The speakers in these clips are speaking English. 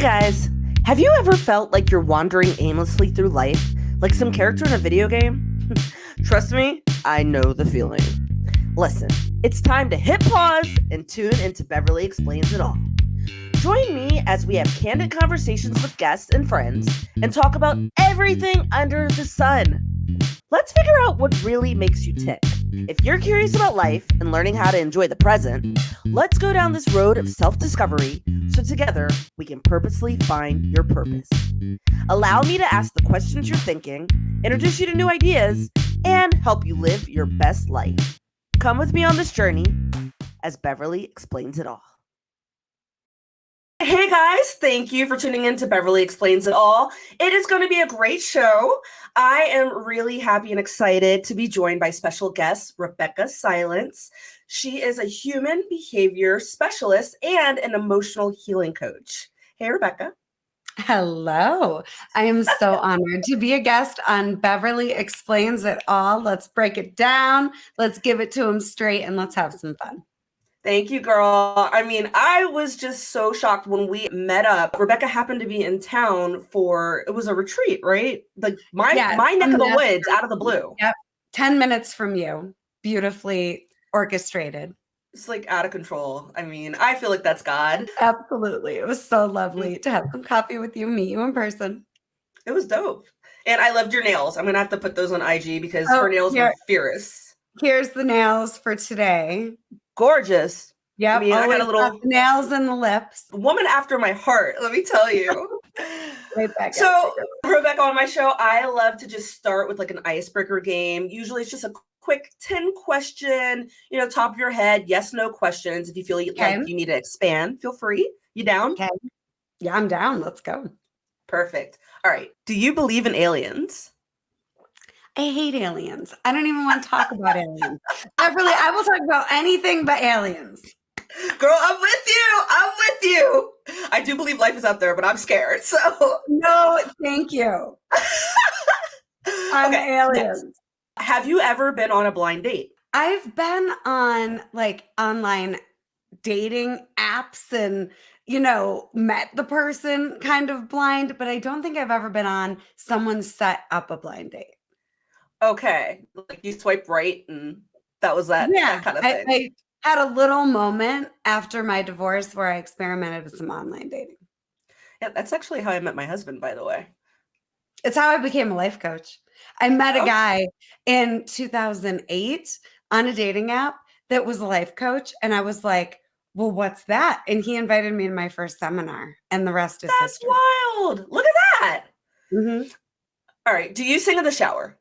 guys, have you ever felt like you're wandering aimlessly through life, like some character in a video game? Trust me, I know the feeling. Listen, it's time to hit pause and tune into Beverly Explains It All. Join me as we have candid conversations with guests and friends and talk about everything under the sun. Let's figure out what really makes you tick. If you're curious about life and learning how to enjoy the present, let's go down this road of self-discovery so together we can purposely find your purpose. Allow me to ask the questions you're thinking, introduce you to new ideas, and help you live your best life. Come with me on this journey as Beverly Explains It All. Hey guys, thank you for tuning in to Beverly Explains It All. It is going to be a great show. I am really happy and excited to be joined by special guest, Rebeccah Silence. She is a human behavior specialist and an emotional healing coach. Hey, Rebeccah. Hello. I am so honored to be a guest on Beverly Explains It All. Let's break it down. Let's give it to them straight and let's have some fun. Thank you, girl. I mean, I was just so shocked when we met up. Rebeccah happened to be in town it was a retreat, right? Like my neck of the woods, out of the blue. Yep. 10 minutes from you. Beautifully orchestrated. It's like out of control. I mean, I feel like that's God. Absolutely. It was so lovely to have some coffee with you, meet you in person. It was dope. And I loved your nails. I'm going to have to put those on IG because her nails were fierce. Here's the nails for today. Gorgeous. Yeah, I got a little nails and the lips. Woman after my heart, let me tell you. Right back. So, Rebeccah, on my show, I love to just start with like an icebreaker game. Usually it's just a quick 10 question, top of your head, yes, no questions. If you feel like you need to expand, feel free. You down? Okay. Yeah, I'm down. Let's go. Perfect. All right. Do you believe in aliens? I hate aliens. I don't even want to talk about aliens. Beverly, I will talk about anything but aliens. Girl, I'm with you. I do believe life is out there, but I'm scared. So no, thank you. I'm aliens. Next. Have you ever been on a blind date? I've been on like online dating apps and, met the person kind of blind, but I don't think I've ever been on someone set up a blind date. Okay. Like you swipe right and that was that kind of thing. I had a little moment after my divorce where I experimented with some online dating. Yeah, that's actually how I met my husband, by the way. It's how I became a life coach. I met a guy in 2008 on a dating app that was a life coach. And I was like, well, what's that? And he invited me to my first seminar and the rest is history. That's wild. Look at that. Mm-hmm. All right. Do you sing in the shower?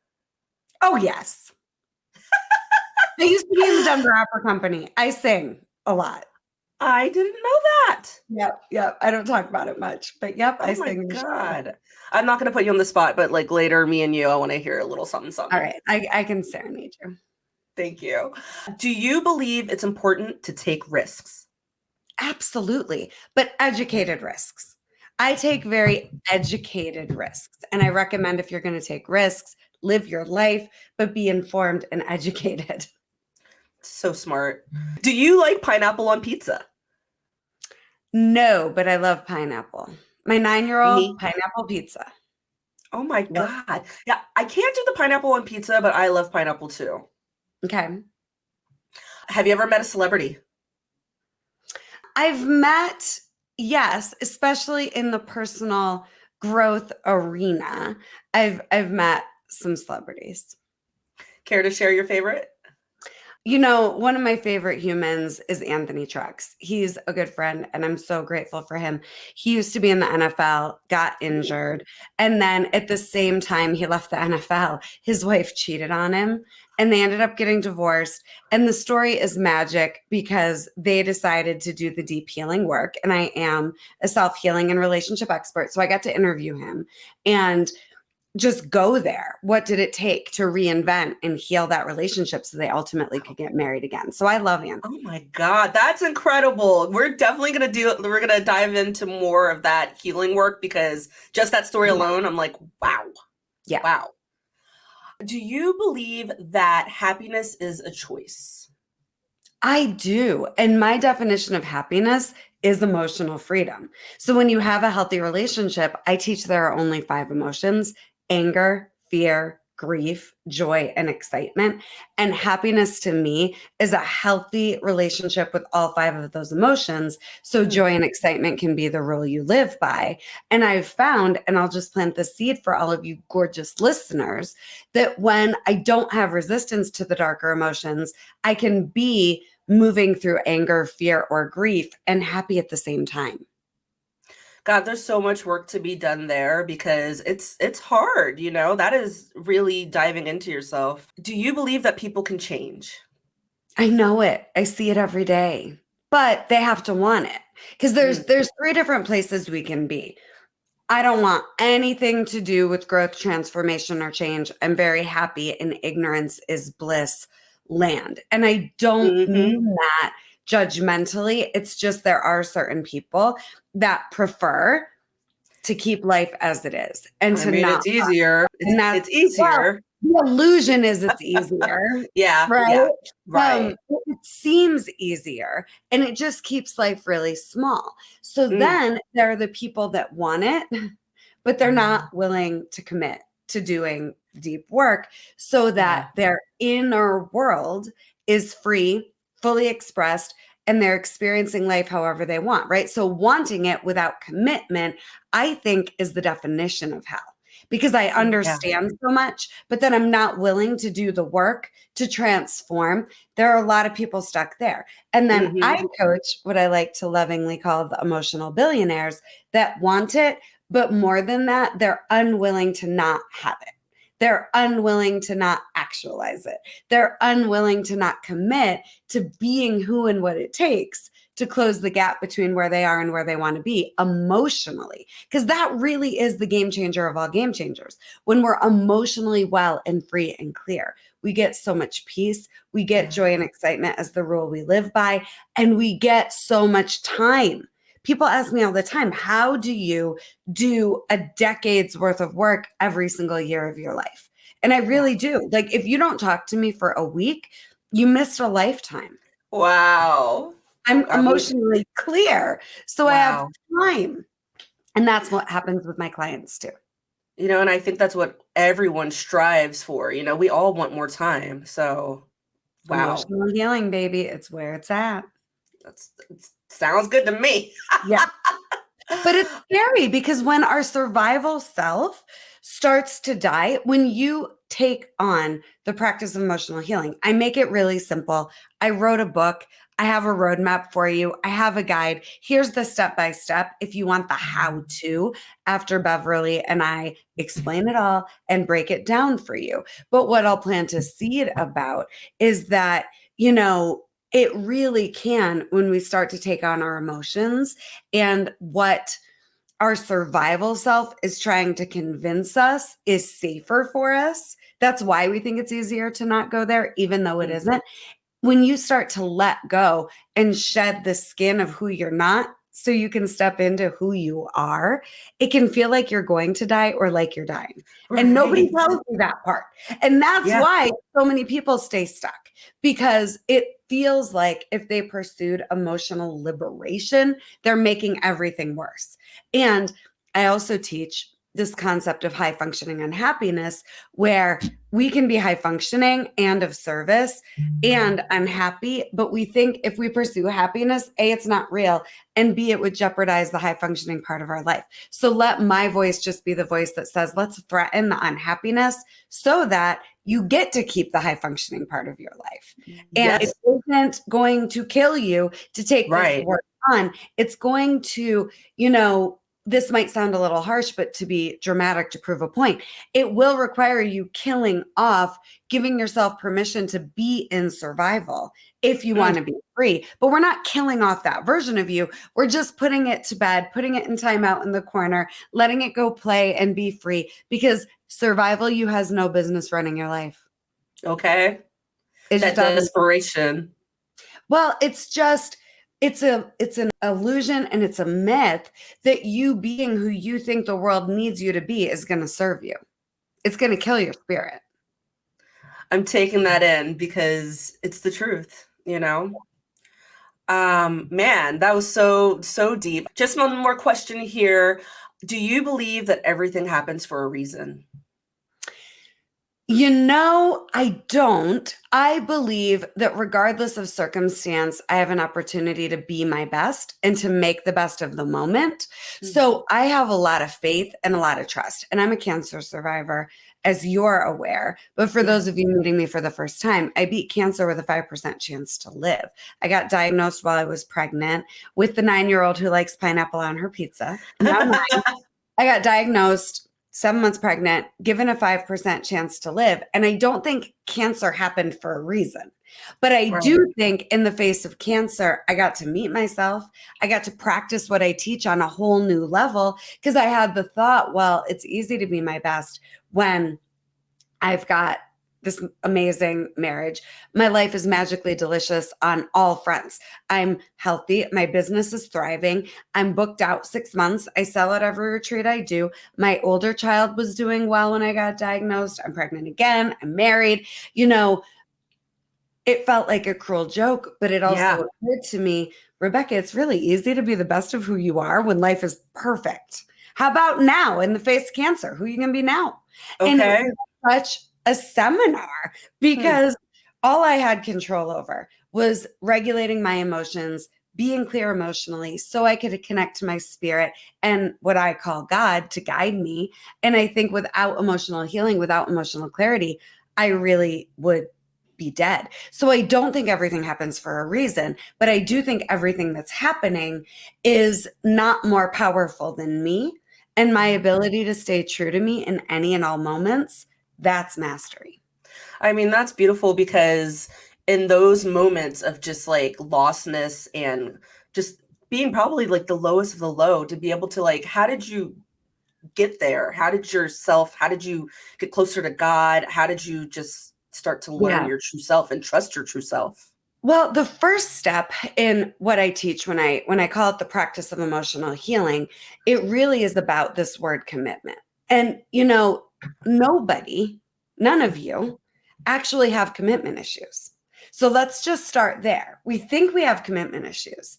Oh, yes. I used to be in the Denver Opera Company. I sing a lot. I didn't know that. Yep. I don't talk about it much, but I sing in the shower. I'm not going to put you on the spot, but like later, me and you, I want to hear a little something. All right. I can serenade you. Thank you. Do you believe it's important to take risks? Absolutely. But educated risks. I take very educated risks. And I recommend if you're going to take risks, live your life, but be informed and educated. So smart. Do you like pineapple on pizza? No, but I love pineapple. My 9-year-old, pineapple pizza. Oh my God. Yeah, I can't do the pineapple on pizza, but I love pineapple too. Okay. Have you ever met a celebrity? I've met, yes, especially in the personal growth arena. I've met some celebrities. Care to share your favorite? One of my favorite humans is Anthony Trucks. He's a good friend, and I'm so grateful for him. He used to be in the NFL, got injured, and then at the same time he left the NFL, his wife cheated on him, and they ended up getting divorced. And the story is magic because they decided to do the deep healing work, and I am a self-healing and relationship expert, so I got to interview him and just go there. What did it take to reinvent and heal that relationship so they ultimately could get married again? So I love him. Oh my God, that's incredible. We're definitely going to dive into more of that healing work because just that story alone, I'm like, wow. Yeah. Wow. Do you believe that happiness is a choice? I do. And my definition of happiness is emotional freedom. So when you have a healthy relationship, I teach there are only five emotions: anger, fear, grief, joy, and excitement. And happiness to me is a healthy relationship with all five of those emotions. So Mm. joy and excitement can be the rule you live by. And I've found, and I'll just plant the seed for all of you gorgeous listeners, that when I don't have resistance to the darker emotions, I can be moving through anger, fear, or grief and happy at the same time. God, there's so much work to be done there because it's hard, you know? That is really diving into yourself. Do you believe that people can change? I know it. I see it every day. But they have to want it. Because Mm. there's three different places we can be. I don't want anything to do with growth, transformation, or change. I'm very happy in ignorance is bliss land. And I don't Mhm. mean that judgmentally. It's just there are certain people that prefer to keep life as it is and I to mean, not. it's easier. It's And that's, it's well, easier. the illusion is it's easier, Yeah, right? yeah. Right. It seems easier and it just keeps life really small. So Mm. then there are the people that want it, but they're not willing to commit to doing deep work so that Yeah. their inner world is free, fully expressed, and they're experiencing life however they want, right? So wanting it without commitment, I think, is the definition of hell because I Yeah. understand so much, but then I'm not willing to do the work to transform. There are a lot of people stuck there. And then I Mhm. coach what I like to lovingly call the emotional billionaires that want it, but more than that, they're unwilling to not have it. They're unwilling to not actualize it. They're unwilling to not commit to being who and what it takes to close the gap between where they are and where they want to be emotionally. Because that really is the game changer of all game changers. When we're emotionally well and free and clear, we get so much peace. We get Yeah. joy and excitement as the rule we live by, and we get so much time. People ask me all the time, how do you do a decade's worth of work every single year of your life? And I Wow. really do. Like, if you don't talk to me for a week, you missed a lifetime. Wow. I'm I mean, emotionally clear, so I have wow. time. And that's what happens with my clients too. You know, and I think that's what everyone strives for. You know, we all want more time. So, wow. Emotional healing, baby. It's where it's at. It sounds good to me. Yeah. But it's scary because when our survival self starts to die, when you take on the practice of emotional healing, I make it really simple. I wrote a book. I have a roadmap for you. I have a guide. Here's the step by step. If you want the how to, after Beverly and I explain it all and break it down for you. But what I'll plant a seed about is that, you know, it really can, when we start to take on our emotions and what our survival self is trying to convince us is safer for us. That's why we think it's easier to not go there, even though it Mm. isn't. When you start to let go and shed the skin of who you're not, so you can step into who you are, it can feel like you're going to die or like you're dying. And nobody Right. tells you that part. And that's Yeah. why so many people stay stuck because it feels like if they pursued emotional liberation, they're making everything worse. And I also teach this concept of high functioning unhappiness, where we can be high functioning and of service and unhappy, but we think if we pursue happiness, A, it's not real, and B, it would jeopardize the high functioning part of our life. So let my voice just be the voice that says, let's threaten the unhappiness so that you get to keep the high functioning part of your life. And it Yes. isn't going to kill you to take this Right. work on. It's going to, you know, this might sound a little harsh, but to be dramatic to prove a point, it will require you killing off, giving yourself permission to be in survival if you want Mm. to be free. But we're not killing off that version of you. We're just putting it to bed, putting it in timeout in the corner, letting it go play and be free because survival you has no business running your life. Okay. It just That doesn't. desperation. Well, it's an illusion and it's a myth that you being who you think the world needs you to be is going to serve you. It's going to kill your spirit. I'm taking that in because it's the truth, you know? Man, that was so deep. Just one more question here. Do you believe that everything happens for a reason? I don't. I believe that regardless of circumstance, I have an opportunity to be my best and to make the best of the moment. So I have a lot of faith and a lot of trust. And I'm a cancer survivor, as you're aware. But for those of you meeting me for the first time, I beat cancer with a 5% chance to live. I got diagnosed while I was pregnant with the 9-year-old who likes pineapple on her pizza. Now 9. I got diagnosed 7 months pregnant, given a 5% chance to live. And I don't think cancer happened for a reason. But I do think in the face of cancer, I got to meet myself. I got to practice what I teach on a whole new level because I had the thought, well, it's easy to be my best when I've got this amazing marriage. My life is magically delicious on all fronts. I'm healthy. My business is thriving. I'm booked out 6 months. I sell at every retreat I do. My older child was doing well when I got diagnosed. I'm pregnant again. I'm married. It felt like a cruel joke, but it also occurred to me, Rebeccah, it's really easy to be the best of who you are when life is perfect. How about now in the face of cancer? Who are you going to be now? And it was such a seminar because all I had control over was regulating my emotions, being clear emotionally so I could connect to my spirit and what I call God to guide me. And I think without emotional healing, without emotional clarity, I really would be dead. So I don't think everything happens for a reason, but I do think everything that's happening is not more powerful than me and my ability to stay true to me in any and all moments. That's mastery. I mean, that's beautiful because in those moments of just like lostness and just being probably like the lowest of the low, to be able to like, how did you get there? How did you get closer to God? How did you just start to learn your true self and trust your true self? Well, the first step in what I teach when I call it the practice of emotional healing, it really is about this word commitment. And nobody, none of you actually have commitment issues. So let's just start there. We think we have commitment issues,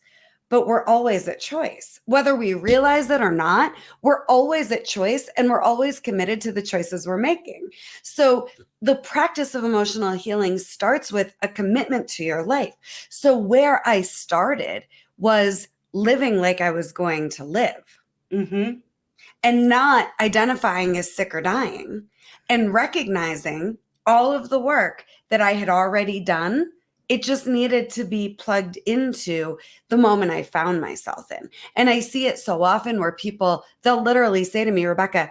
but we're always at choice. Whether we realize it or not, we're always at choice and we're always committed to the choices we're making. So the practice of emotional healing starts with a commitment to your life. So where I started was living like I was going to live and not identifying as sick or dying and recognizing all of the work that I had already done. It just needed to be plugged into the moment I found myself in. And I see it so often where they'll literally say to me, Rebeccah,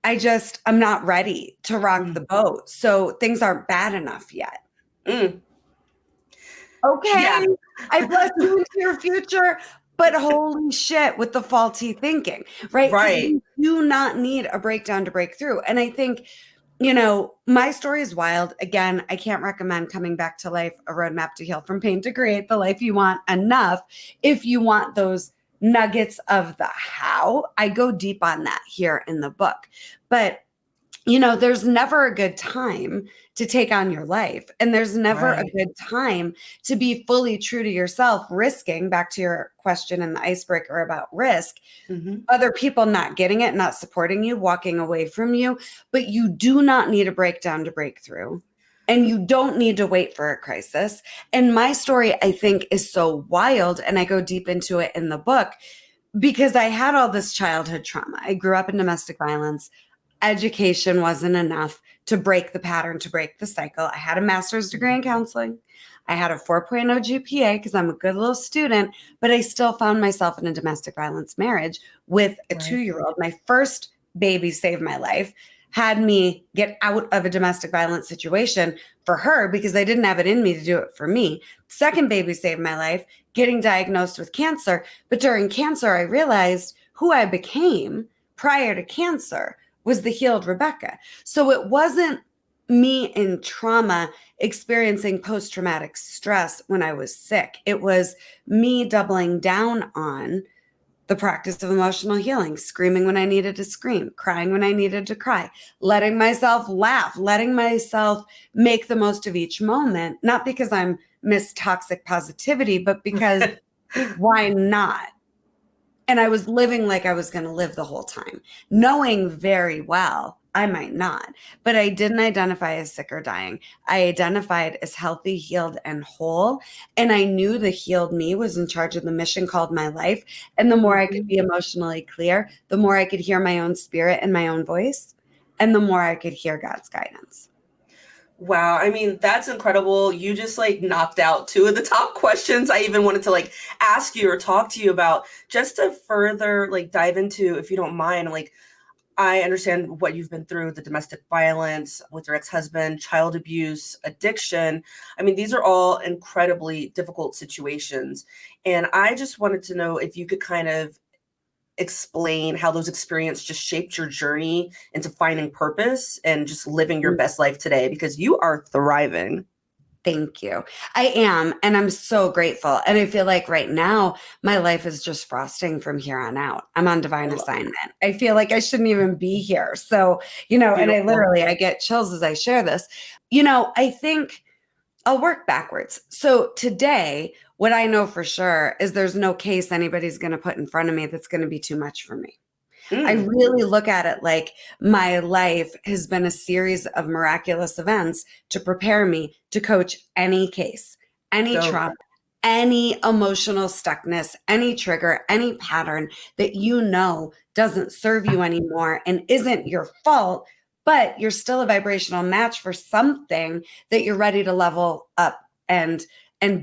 I'm not ready to rock the boat. So things aren't bad enough yet. Okay. I bless you into your future, but holy shit with the faulty thinking, right? Because you do not need a breakdown to break through. And I think, my story is wild. Again, I can't recommend Coming Back to Life, A Roadmap to Heal from Pain to Create the Life You Want enough. If you want those nuggets of the how, I go deep on that here in the book. But there's never a good time to take on your life. And there's never a good time to be fully true to yourself, risking, back to your question in the icebreaker about risk, other people not getting it, not supporting you, walking away from you. But you do not need a breakdown to break through. And you don't need to wait for a crisis. And my story, I think, is so wild. And I go deep into it in the book because I had all this childhood trauma. I grew up in domestic violence. Education wasn't enough to break the pattern, to break the cycle. I had a master's degree in counseling. I had a 4.0 GPA because I'm a good little student, but I still found myself in a domestic violence marriage with a 2-year-old. My first baby saved my life, had me get out of a domestic violence situation for her because I didn't have it in me to do it for me. Second baby saved my life, getting diagnosed with cancer. But during cancer, I realized who I became prior to cancer was the healed Rebeccah. So it wasn't me in trauma experiencing post-traumatic stress when I was sick. It was me doubling down on the practice of emotional healing, screaming when I needed to scream, crying when I needed to cry, letting myself laugh, letting myself make the most of each moment, not because I'm miss toxic positivity, but because why not? And I was living like I was going to live the whole time, knowing very well I might not. But I didn't identify as sick or dying. I identified as healthy, healed, and whole. And I knew the healed me was in charge of the mission called my life. And the more I could be emotionally clear, the more I could hear my own spirit and my own voice, and the more I could hear God's guidance. Wow, I mean, that's incredible. You just like knocked out two of the top questions I even wanted to like ask you or talk to you about. Just to further like dive into, if you don't mind, like I understand what you've been through, the domestic violence with your ex-husband, child abuse, addiction. I mean, these are all incredibly difficult situations. And I just wanted to know if you could kind of explain how those experiences just shaped your journey into finding purpose and just living your best life today, because you are thriving. Thank you. I am. And I'm so grateful. And I feel like right now, my life is just frosting from here on out. I'm on divine assignment. I feel like I shouldn't even be here. So, and I get chills as I share this. I think I'll work backwards. So today, what I know for sure is there's no case anybody's going to put in front of me that's going to be too much for me. I really look at it like my life has been a series of miraculous events to prepare me to coach any case, any trauma, any emotional stuckness, any trigger, any pattern that doesn't serve you anymore and isn't your fault, but you're still a vibrational match for something that you're ready to level up and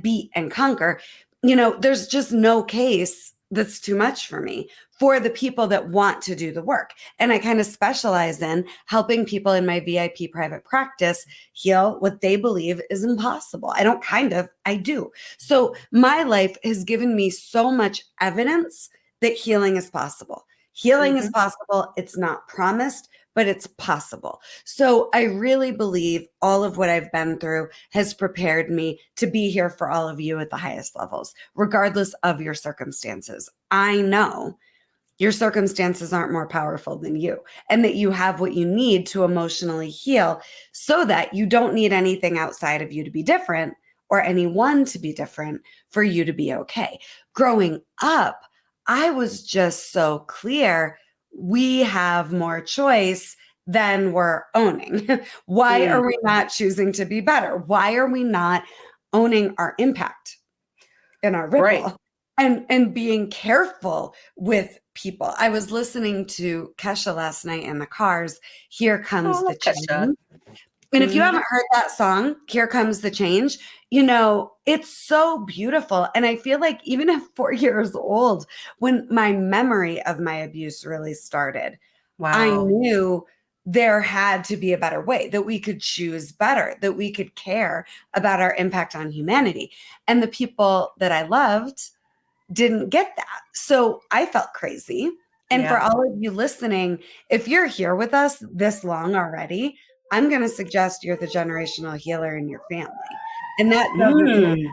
beat and conquer. There's just no case that's too much for me, for the people that want to do the work. And I kind of specialize in helping people in my VIP private practice heal what they believe is impossible. I do. So my life has given me so much evidence that healing is possible. Healing is possible. It's not promised, but it's possible. So I really believe all of what I've been through has prepared me to be here for all of you at the highest levels, regardless of your circumstances. I know your circumstances aren't more powerful than you, and that you have what you need to emotionally heal so that you don't need anything outside of you to be different or anyone to be different for you to be okay. Growing up, I was just so clear we have more choice than we're owning. Why are we not choosing to be better? Why are we not owning our impact and our ripple and being careful with people? I was listening to Kesha last night in the cars. Here Comes the Change. And if you haven't heard that song, Here Comes the Change, it's so beautiful. And I feel like even at 4 years old, when my memory of my abuse really started, I knew there had to be a better way, that we could choose better, that we could care about our impact on humanity. And the people that I loved didn't get that. So I felt crazy. And for all of you listening, if you're here with us this long already, I'm going to suggest you're the generational healer in your family. And that doesn't mean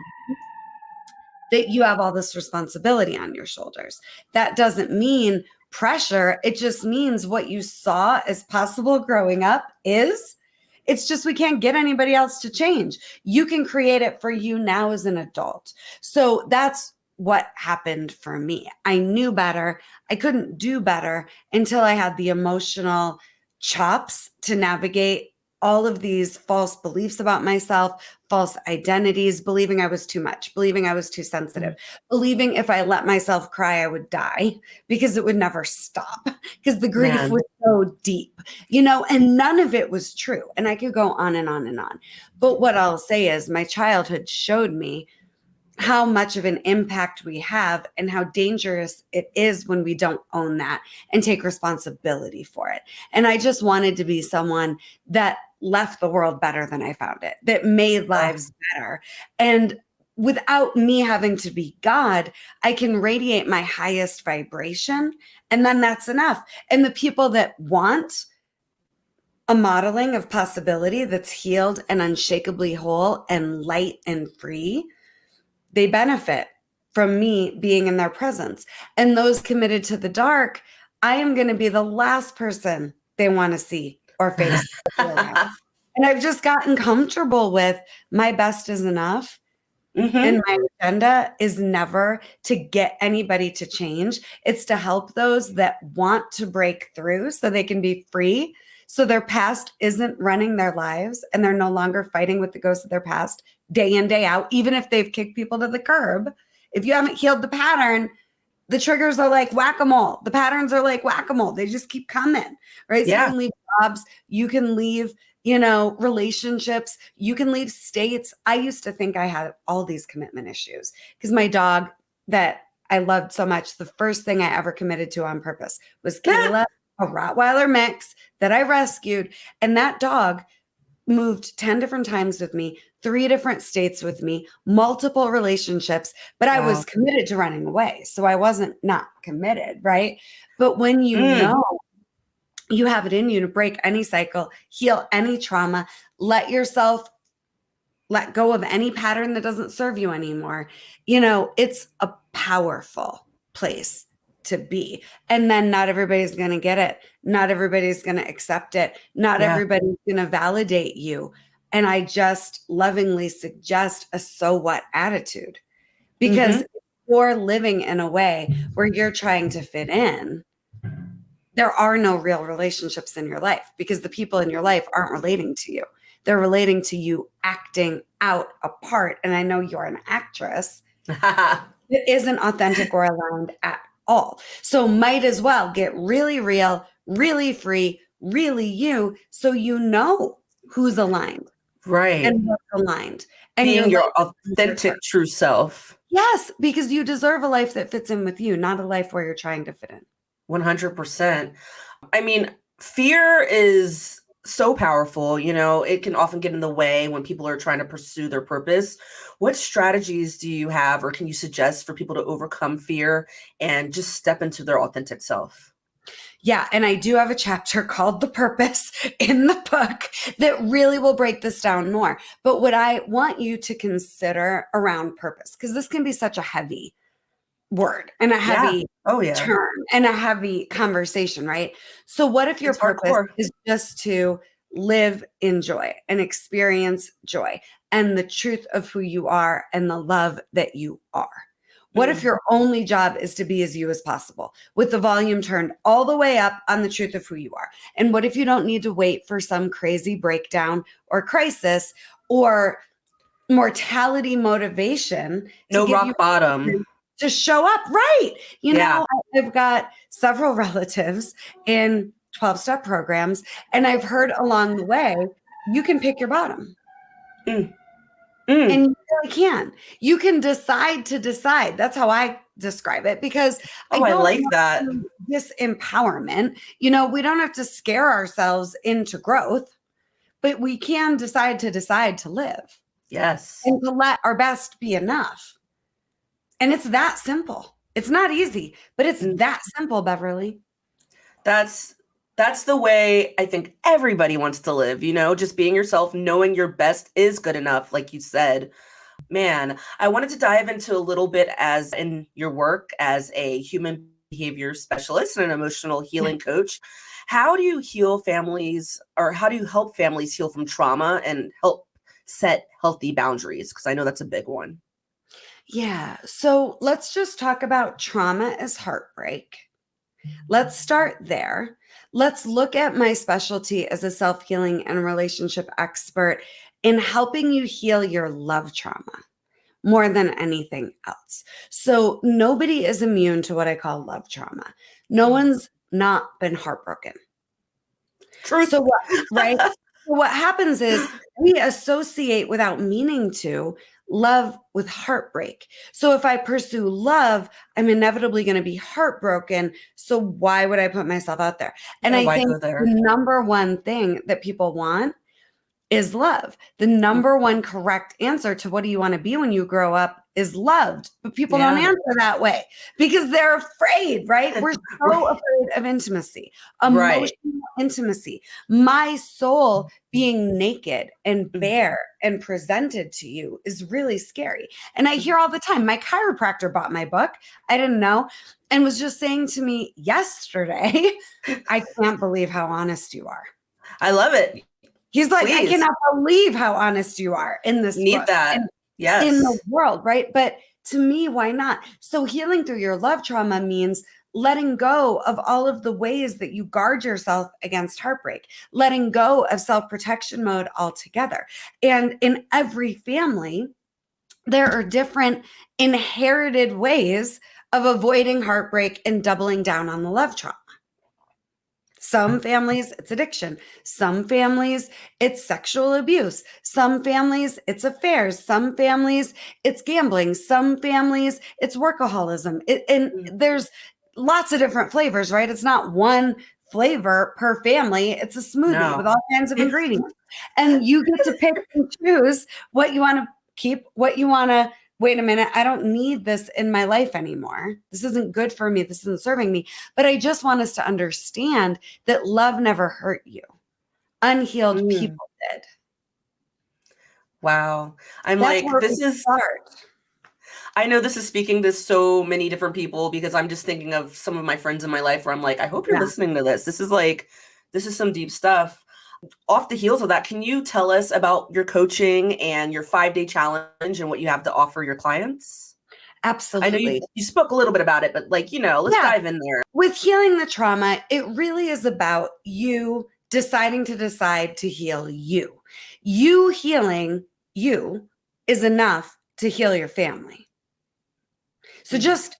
that you have all this responsibility on your shoulders. That doesn't mean pressure. It just means what you saw as possible growing up it's just we can't get anybody else to change. You can create it for you now as an adult. So that's what happened for me. I knew better. I couldn't do better until I had the emotional chops to navigate all of these false beliefs about myself, false identities, believing I was too much, believing I was too sensitive, believing if I let myself cry, I would die because it would never stop because the grief was so deep, and none of it was true. And I could go on and on and on. But what I'll say is my childhood showed me how much of an impact we have and how dangerous it is when we don't own that and take responsibility for it. And I just wanted to be someone that left the world better than I found it, that made lives better. And without me having to be God, I can radiate my highest vibration. And then that's enough. And the people that want a modeling of possibility that's healed and unshakably whole and light and free, they benefit from me being in their presence. And those committed to the dark, I am going to be the last person they want to see or face. And I've just gotten comfortable with my best is enough. And my agenda is never to get anybody to change. It's to help those that want to break through so they can be free. So their past isn't running their lives and they're no longer fighting with the ghosts of their past day in, day out, even if they've kicked people to the curb. If you haven't healed the pattern, the triggers are like whack-a-mole. The patterns are like whack-a-mole. They just keep coming, right? Yeah. So you can leave jobs, you can leave, relationships, you can leave states. I used to think I had all these commitment issues because my dog that I loved so much, the first thing I ever committed to on purpose was Kayla, a Rottweiler mix that I rescued. And that dog moved 10 different times with me, 3 different states with me, multiple relationships, but I was committed to running away. So I wasn't not committed, right? But when you know you have it in you to break any cycle, heal any trauma, let yourself let go of any pattern that doesn't serve you anymore, it's a powerful place to be. And then not everybody's going to get it. Not everybody's going to accept it. Not everybody's going to validate you. And I just lovingly suggest a so what attitude, because if you're living in a way where you're trying to fit in, there are no real relationships in your life because the people in your life aren't relating to you. They're relating to you acting out a part. And I know you're an actress. It isn't authentic or aligned at all. So might as well get really real, really free, really you, so you know who's aligned. Right. And what's aligned. And being your authentic true self. Yes, because you deserve a life that fits in with you, not a life where you're trying to fit in. 100%. I mean, fear is so powerful. It can often get in the way when people are trying to pursue their purpose. What strategies do you have or can you suggest for people to overcome fear and just step into their authentic self? Yeah. And I do have a chapter called The Purpose in the book that really will break this down more. But what I want you to consider around purpose, because this can be such a heavy word and a heavy term and a heavy conversation, right? So what if your purpose is just to live in joy and experience joy and the truth of who you are and the love that you are? What if your only job is to be as you as possible with the volume turned all the way up on the truth of who you are? And what if you don't need to wait for some crazy breakdown or crisis or mortality motivation no rock bottom to show up? Right. I've got several relatives in 12-step programs, and I've heard along the way, you can pick your bottom. And you really can. You can decide to decide. That's how I describe it, because I like that. Disempowerment. We don't have to scare ourselves into growth, but we can decide to live. Yes. And to let our best be enough. And it's that simple. It's not easy, but it's that simple, Beverly. That's the way I think everybody wants to live, just being yourself, knowing your best is good enough, like you said. Man, I wanted to dive into a little bit as in your work as a human behavior specialist and an emotional healing coach. How do you heal families, or how do you help families heal from trauma and help set healthy boundaries? Because I know that's a big one. Yeah. So let's just talk about trauma as heartbreak. Let's start there. Let's look at my specialty as a self-healing and relationship expert in helping you heal your love trauma more than anything else. So nobody is immune to what I call love trauma. No one's not been heartbroken. True. So what happens is we associate without meaning to love with heartbreak. So if I pursue love, I'm inevitably going to be heartbroken. So why would I put myself out there? And I think the number one thing that people want is love. The number one correct answer to what do you want to be when you grow up is loved. But people don't answer that way because they're afraid, right? We're so afraid of intimacy, emotional intimacy. My soul being naked and bare and presented to you is really scary. And I hear all the time, my chiropractor bought my book. I didn't know. And was just saying to me yesterday, I can't believe how honest you are. I love it. He's like, I cannot believe how honest you are in this book. That. And in the Yes. world, right? But to me, why not? So healing through your love trauma means letting go of all of the ways that you guard yourself against heartbreak, letting go of self-protection mode altogether. And in every family, there are different inherited ways of avoiding heartbreak and doubling down on the love trauma. Some families, it's addiction. Some families, it's sexual abuse. Some families, it's affairs. Some families, it's gambling. Some families, it's workaholism. And Mm. there's lots of different flavors, right? It's not one flavor per family. It's a smoothie with No. all kinds of ingredients. And you get to pick and choose what you want to keep, what you want to, wait a minute, I don't need this in my life anymore. This isn't good for me. This isn't serving me. But I just want us to understand that love never hurt you. Unhealed Mm. people did. Wow. I'm That's like, where we start. I know this is speaking to so many different people because I'm just thinking of some of my friends in my life where I'm like, I hope you're Yeah. listening to this. This is some deep stuff. Off the heels of that, can you tell us about your coaching and your 5-day challenge and what you have to offer your clients? I know Absolutely. you spoke a little bit about it, but let's Yeah. dive in there. With healing the trauma, it really is about you deciding to decide to heal you. You healing you is enough to heal your family. So just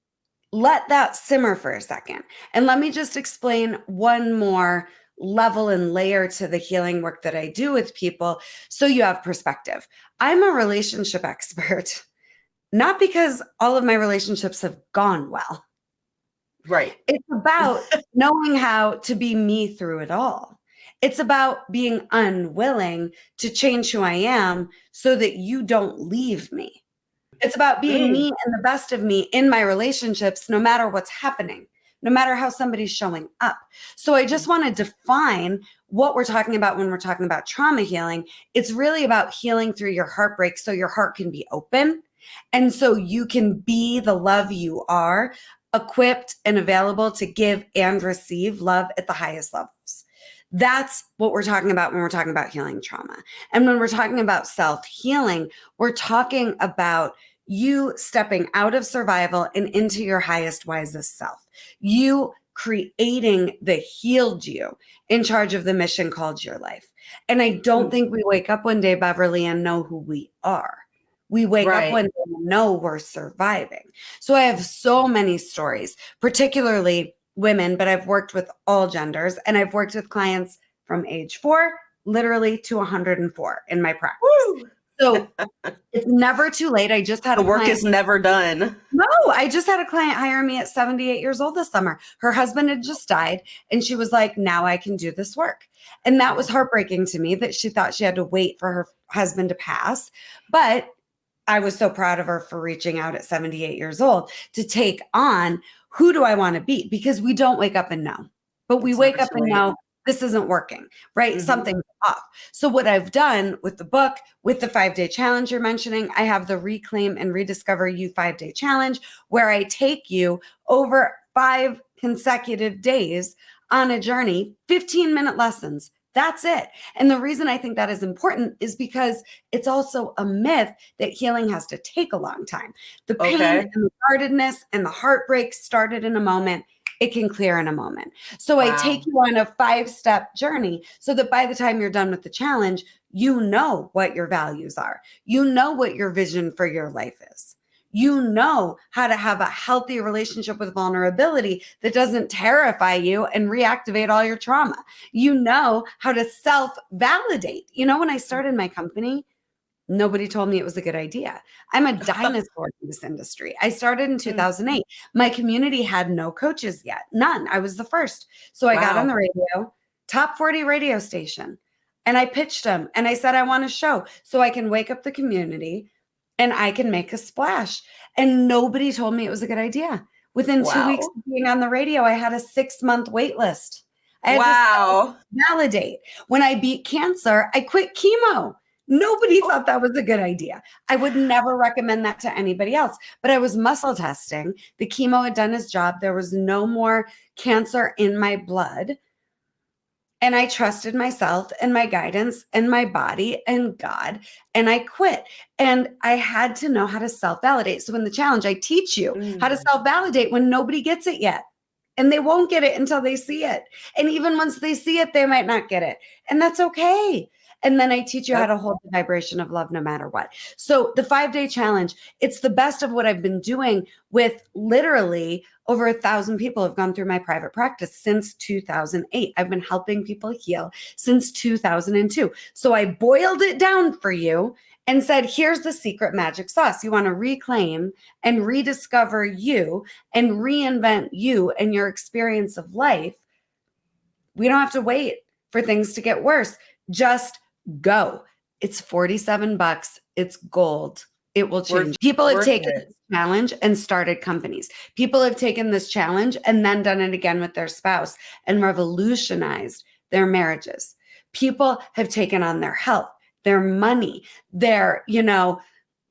let that simmer for a second. And let me just explain one more level and layer to the healing work that I do with people so you have perspective. I'm a relationship expert, not because all of my relationships have gone well. Right. It's about knowing how to be me through it all. It's about being unwilling to change who I am so that you don't leave me. It's about being Mm. me and the best of me in my relationships, no matter what's happening, no matter how somebody's showing up. So I just want to define what we're talking about when we're talking about trauma healing. It's really about healing through your heartbreak so your heart can be open. And so you can be the love you are, equipped and available to give and receive love at the highest levels. That's what we're talking about when we're talking about healing trauma. And when we're talking about self-healing, we're talking about you stepping out of survival and into your highest, wisest self. You creating the healed you in charge of the mission called your life. And I don't think we wake up one day, Beverly, and know who we are. We wake up Right. one day and know we're surviving. So I have so many stories, particularly women, but I've worked with all genders and I've worked with clients from age 4 literally to 104 in my practice. Woo! So it's never too late. I just had The a work client. is never done. No, I just had a client hire me at 78 years old this summer. Her husband had just died and she was like, now I can do this work. And that was heartbreaking to me that she thought she had to wait for her husband to pass. But I was so proud of her for reaching out at 78 years old to take on who do I want to be? Because we don't wake up and know, but we It's wake never up too and late. know this isn't working, right? Mhm. Something's off. So what I've done with the book, with the 5-day challenge you're mentioning, I have the Reclaim and Rediscover You 5-day challenge where I take you over 5 consecutive days on a journey, 15-minute lessons. That's it. And the reason I think that is important is because it's also a myth that healing has to take a long time. The pain Okay. and the guardedness and the heartbreak started in a moment. It can clear in a moment. So I take you on a 5-step journey so that by the time you're done with the challenge, you know what your values are. You know what your vision for your life is. You know how to have a healthy relationship with vulnerability that doesn't terrify you and reactivate all your trauma. You know how to self-validate. You know, when I started my company, nobody told me it was a good idea. I'm a dinosaur in this industry. I started in 2008. My community had no coaches yet, none. I was the first. So I got on the radio, top 40 radio station, and I pitched them and I said, I want a show so I can wake up the community and I can make a splash. And nobody told me it was a good idea. Within 2 weeks of being on the radio, I had a 6-month wait list. I had to validate. When I beat cancer, I quit chemo. Nobody thought that was a good idea. I would never recommend that to anybody else, but I was muscle testing. The chemo had done its job. There was no more cancer in my blood. And I trusted myself and my guidance and my body and God, and I quit. And I had to know how to self-validate. So in the challenge, I teach you how to self-validate when nobody gets it yet. And they won't get it until they see it. And even once they see it, they might not get it. And that's okay. And then I teach you how to hold the vibration of love no matter what. So the 5-day challenge, it's the best of what I've been doing with literally over 1,000 people have gone through my private practice since 2008. I've been helping people heal since 2002. So I boiled it down for you and said, here's the secret magic sauce. You want to reclaim and rediscover you and reinvent you and your experience of life. We don't have to wait for things to get worse. Just go. It's $47. It's gold. It will change. People have taken this challenge and started companies. People have taken this challenge and then done it again with their spouse and revolutionized their marriages. People have taken on their health, their money, their,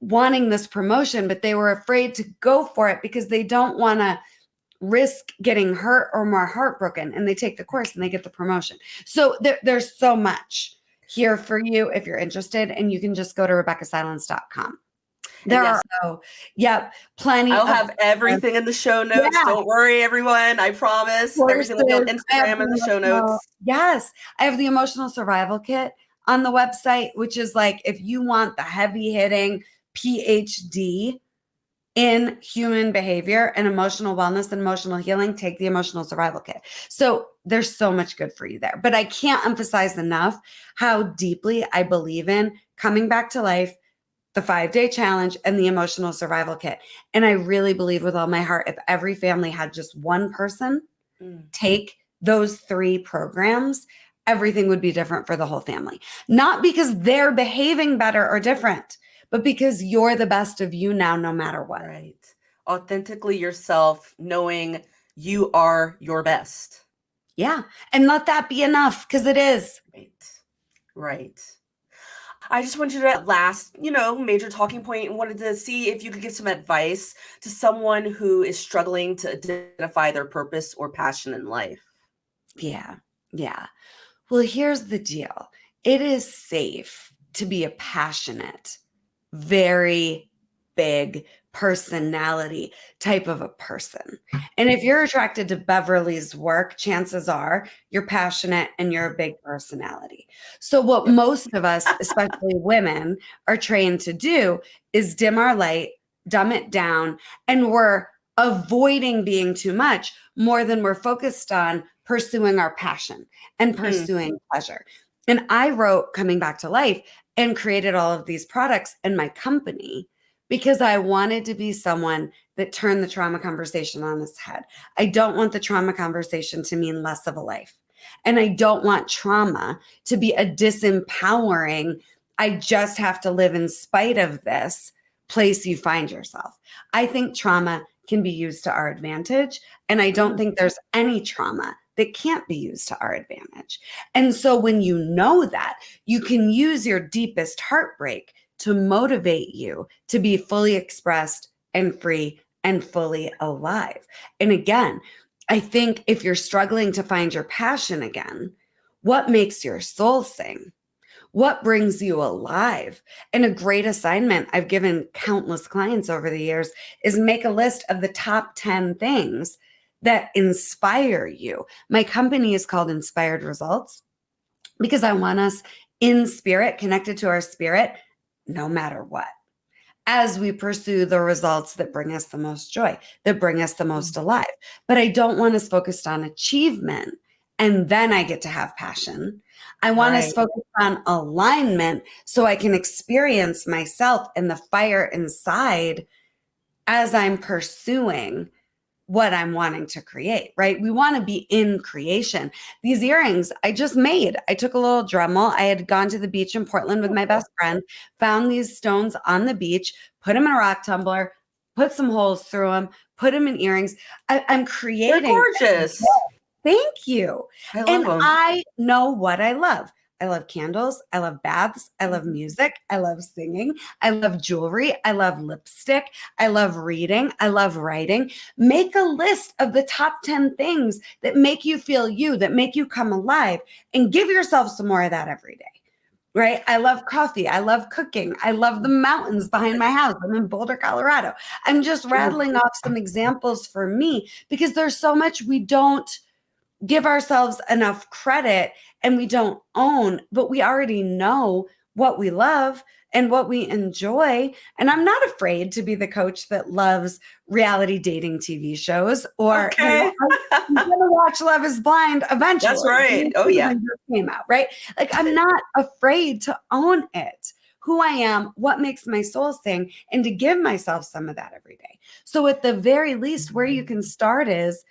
wanting this promotion, but they were afraid to go for it because they don't want to risk getting hurt or more heartbroken. And they take the course and they get the promotion. So there's so much here for you if you're interested. And you can just go to RebeccahSilence.com. There are plenty. I'll have everything in the show notes. Yeah. Don't worry, everyone. I promise. Everything will be on Instagram in the show notes. Yes. I have the emotional survival kit on the website, which is like, if you want the heavy hitting PhD in human behavior and emotional wellness and emotional healing, take the emotional survival kit. So there's so much good for you there. But I can't emphasize enough how deeply I believe in coming back to life, the 5-day challenge, and the emotional survival kit. And I really believe with all my heart, if every family had just one person take those 3 programs, everything would be different for the whole family. Not because they're behaving better or different, but because you're the best of you now, no matter what. Right. Authentically yourself, knowing you are your best. Yeah. And let that be enough, because it is. Right. I just wanted to last, major talking point, and wanted to see if you could give some advice to someone who is struggling to identify their purpose or passion in life. Yeah. Well, here's the deal. It is safe to be a passionate, very big personality type of a person. And if you're attracted to Beverly's work, chances are you're passionate and you're a big personality. So what most of us, especially women, are trained to do is dim our light, dumb it down, and we're avoiding being too much more than we're focused on pursuing our passion and pursuing pleasure. And I wrote Coming Back to Life and created all of these products in my company because I wanted to be someone that turned the trauma conversation on its head. I don't want the trauma conversation to mean less of a life. And I don't want trauma to be a disempowering, I just have to live in spite of this place you find yourself. I think trauma can be used to our advantage. And I don't think there's any trauma that can't be used to our advantage. And so when you know that, you can use your deepest heartbreak to motivate you to be fully expressed and free and fully alive. And again, I think if you're struggling to find your passion again, what makes your soul sing? What brings you alive? And a great assignment I've given countless clients over the years is make a list of the top 10 things that inspire you. My company is called Inspired Results because I want us in spirit, connected to our spirit, no matter what, as we pursue the results that bring us the most joy, that bring us the most alive. But I don't want us focused on achievement and then I get to have passion. I want us focused on alignment so I can experience myself and the fire inside as I'm pursuing what I'm wanting to create, right? We want to be in creation. These earrings I just made. I took a little Dremel. I had gone to the beach in Portland with my best friend, found these stones on the beach, put them in a rock tumbler, put some holes through them, put them in earrings. I'm creating. They're gorgeous. Thank you. I love them. I know what I love. I love candles. I love baths. I love music. I love singing. I love jewelry. I love lipstick. I love reading. I love writing. Make a list of the top 10 things that make you feel you, that make you come alive, and give yourself some more of that every day. Right? I love coffee. I love cooking. I love the mountains behind my house. I'm in Boulder, Colorado. I'm just rattling off some examples for me because there's so much we don't give ourselves enough credit and we don't own, but we already know what we love and what we enjoy. And I'm not afraid to be the coach that loves reality dating TV shows or Okay. I'm going to watch Love is Blind eventually. That's right. Oh, yeah. Came out, right? Like I'm not afraid to own it, who I am, what makes my soul sing, and to give myself some of that every day. So at the very least, where you can start is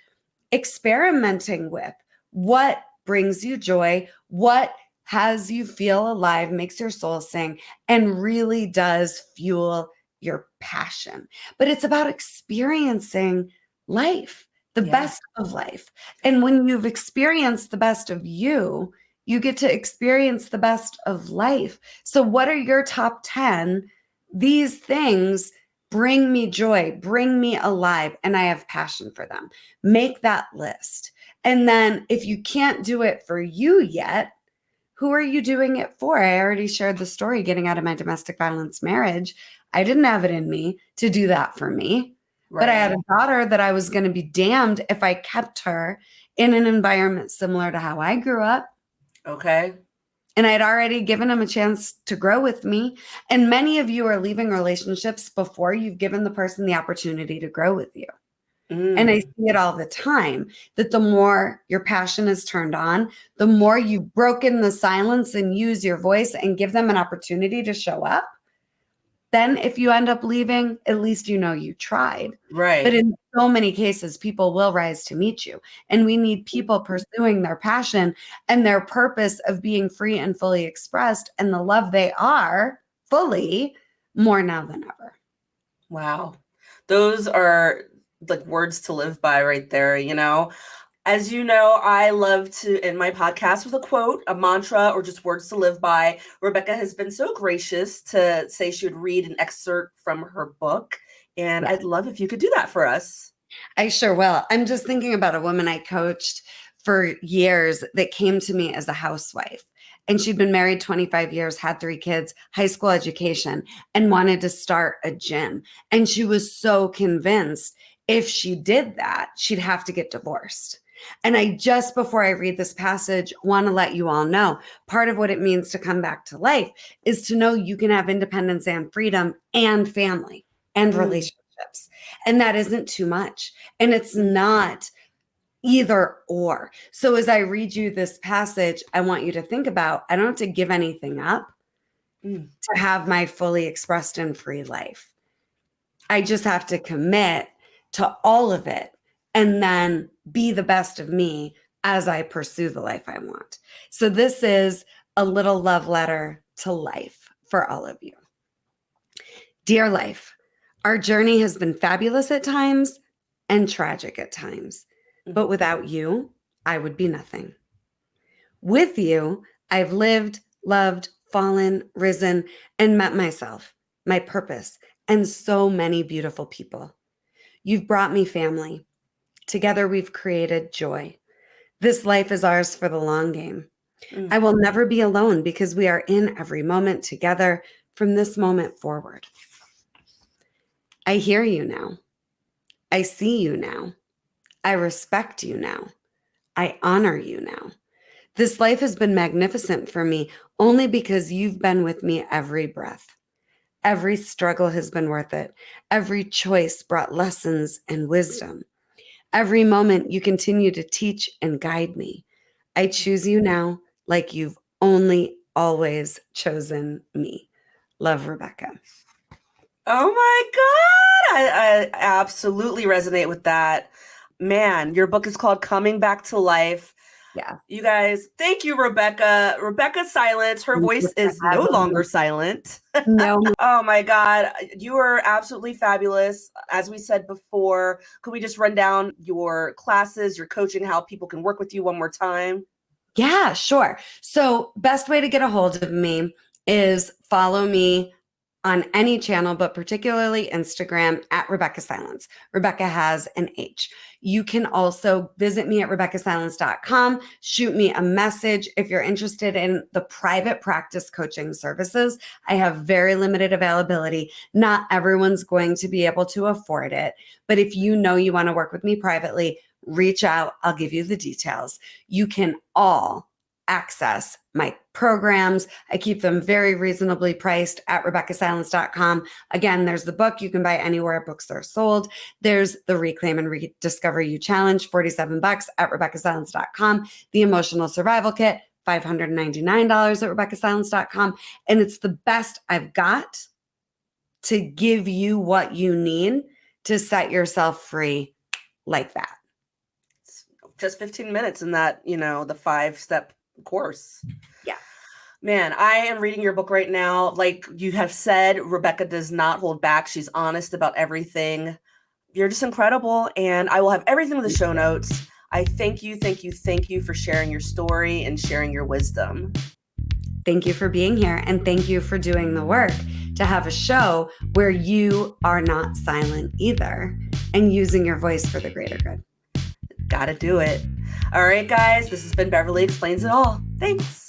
experimenting with what brings you joy, what has you feel alive, makes your soul sing, and really does fuel your passion. But it's about experiencing life, the best of life. And when you've experienced the best of you, you get to experience the best of life. So what are your top 10? These things bring me joy, bring me alive, and I have passion for them. Make that list. And then if you can't do it for you yet, who are you doing it for? I already shared the story getting out of my domestic violence marriage. I didn't have it in me to do that for me. Right. But I had a daughter that I was going to be damned if I kept her in an environment similar to how I grew up. Okay. And I had already given him a chance to grow with me. And many of you are leaving relationships before you've given the person the opportunity to grow with you. And I see it all the time that the more your passion is turned on, the more you've broken the silence and use your voice and give them an opportunity to show up. Then if you end up leaving, at least you know you tried. Right. But in so many cases, people will rise to meet you. And we need people pursuing their passion and their purpose of being free and fully expressed and the love they are fully more now than ever. Wow. Those are like words to live by right there, you know? As you know, I love to end my podcast with a quote, a mantra, or just words to live by. Rebeccah has been so gracious to say she would read an excerpt from her book. And I'd love if you could do that for us. I sure will. I'm just thinking about a woman I coached for years that came to me as a housewife. And she'd been married 25 years, had 3 kids, high school education, and wanted to start a gym. And she was so convinced if she did that, she'd have to get divorced. And I just, before I read this passage, want to let you all know, part of what it means to come back to life is to know you can have independence and freedom and family and relationships. And that isn't too much. And it's not either or. So as I read you this passage, I want you to think about, I don't have to give anything up to have my fully expressed and free life. I just have to commit to all of it and then be the best of me as I pursue the life I want. So this is a little love letter to life for all of you. Dear life, our journey has been fabulous at times and tragic at times. But without you, I would be nothing. With you, I've lived, loved, fallen, risen, and met myself, my purpose, and so many beautiful people. You've brought me family. Together, we've created joy. This life is ours for the long game. I will never be alone because we are in every moment together from this moment forward. I hear you now. I see you now. I respect you now. I honor you now. This life has been magnificent for me only because you've been with me every breath. Every struggle has been worth it. Every choice brought lessons and wisdom. Every moment you continue to teach and guide me. I choose you now like you've only always chosen me. Love, Rebeccah. Oh my God. I absolutely resonate with that. Man, your book is called Coming Back to Life. Yeah. You guys, thank you, Rebeccah. Rebeccah Silence. Her voice is no longer silent. No. Oh my God. You are absolutely fabulous. As we said before, could we just run down your classes, your coaching, how people can work with you one more time? Yeah, sure. So, best way to get a hold of me is follow me on any channel, but particularly Instagram at Rebeccah Silence. Rebeccah has an H. You can also visit me at RebeccahSilence.com. Shoot me a message if you're interested in the private practice coaching services. I have very limited availability. Not everyone's going to be able to afford it. But if you know you want to work with me privately, reach out. I'll give you the details. You can all access my programs. I keep them very reasonably priced at RebeccahSilence.com. Again, there's the book you can buy anywhere books are sold. There's the Reclaim and Rediscover You Challenge, $47 at RebeccahSilence.com. The Emotional Survival Kit, $599 at RebeccahSilence.com. And it's the best I've got to give you what you need to set yourself free like that. Just 15 minutes in that, the 5-step course. Yeah. Man, I am reading your book right now. Like you have said, Rebeccah does not hold back. She's honest about everything. You're just incredible. And I will have everything in the show notes. I thank you for sharing your story and sharing your wisdom. Thank you for being here. And thank you for doing the work to have a show where you are not silent either and using your voice for the greater good. Gotta do it. All right, guys, this has been Beverly Explains It All. Thanks.